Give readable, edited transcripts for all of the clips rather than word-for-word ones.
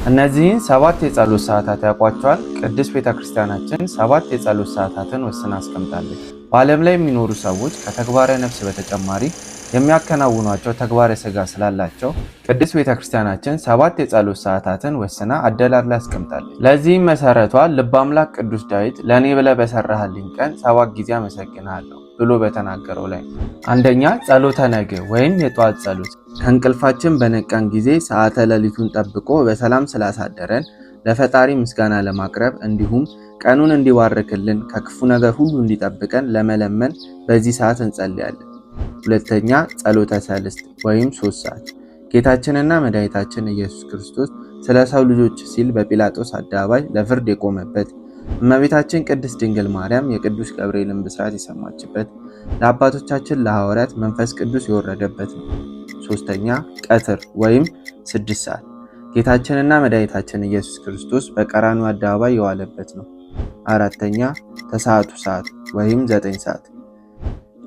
እነዚህን 7 የጸሎት ሰዓታት ያውቋቸዋል? ቅድስት ቤተክርስቲያናችን 7 የጸሎት ሰዓታትን ወስና አስቀምጣለች። በዓለም ላይ የሚኖሩ ሰዎች ከተግባረ ነፍስ በተጨማሪ የሚያከናውኗቸው ተግባረ ሥጋ ስላላቸው ቅድስት ቤተክርስቲያናችን 7 የጸሎት ሰዓታትን ወስና አደላድላ አስቀምጣለች። ለዚህም መሰረቷ ልበ አምላክ ቅዱስ ዳዊት ለእኔ ብለህ በሰራህልኝ ቀን 7 ጊዜ አመሰግንሃለሁ ብሎ በተናገረው ላይ አንደኛ ጸሎተ ነገ ወይም የጠዋት ጸሎት ከእንቅልፋችን በነቃን ጊዜ ሰዓተ ሌሊቱን ጠብቆ በሰላም ስላሳደረን ለፈጣሪ ምስጋና ለማቅረብ እንዲሁም ቀኑን እንዲባርክልን ከክፉ ነገር ሁሉ እንዲጠብቀን ለመለመን በዚህ ሰዓት እንጸልያለን። ሁለተኛ ጸሎተ ሰልስት ወይም 3 ሰዓት ጌታችንና መድኃኒታችን ኢየሱስ ክርስቶስ ስለ ሰው ልጆች ሲል በጲላጦስ አደባባይ ለፍርድ የቆመበት፣ እመቤታችን ቅድስት ድንግል ማርያም የቅዱስ ገብርኤልን ብስራት የሰማችበት፣ ለአባቶቻችን ለሐዋርያት መንፈስ ቅዱስ የወረደበት ነው። ሶስተኛ ቀትር ወይም 6 ሰዓት ጌታችንና መድኃኒታችን ኢየሱስ ክርስቶስ በቀራንዮ አደባባይ የዋለበት ነው። አራተኛ ተሰዓቱ ሰዓት ወይም 9 ሰዓት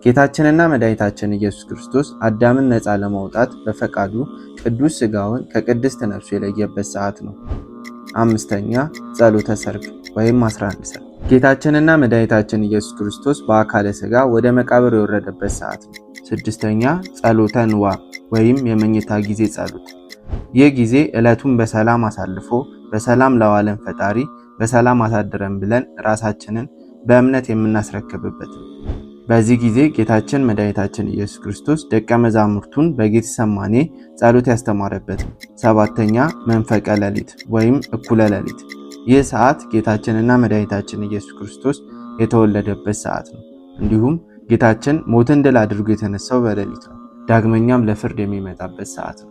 ጌታችንና መድኃኒታችን ኢየሱስ ክርስቶስ አዳምን ነፃ ለማውጣት በፈቃዱ ቅዱስ ሥጋውን ከቅድስት ነፍሱ የለየበት ሰዓት ነው። አምስተኛ ጸሎተ ሰርክ ወይም 11 ሰዓት ጌታችንና መድኃኒታችን ኢየሱስ ክርስቶስ በአካለ ሥጋ ወደ መቃብር የወረደበት ሰዓት ነው። ስድስተኛ ጸሎተ ንዋም ወይም የመኝታ ጊዜ ጸሎት። ይህ ጊዜ ዕለቱን በሰላም አሳልፎ በሰላም ለዋለን ፈጣሪ በሰላም አሳድረን ብለን ራሳችንን በእምነት የምናስረክብበት ነው። በዚህ ጊዜ ጌታችን መድኃኒታችን ኢየሱስ ክርስቶስ ደቀ መዛሙርቱን በጌቴሰማኔ ጸሎት ያስተማረበት ነው። ሰባተኛ መንፈቀ ሌሊት ወይም እኩለ ሌሊት። ይህ ሰዓት ጌታችንና መድኃኒታችን ኢየሱስ ክርስቶስ የተወለደበት ሰዓት ነው። እንዲሁም ጌታችን ሞትን ድል አድርጎ የተነሳው በሌሊት ነው። ዳግመኛም ለፍርድ የሚመጣበት ሰዓት ነው።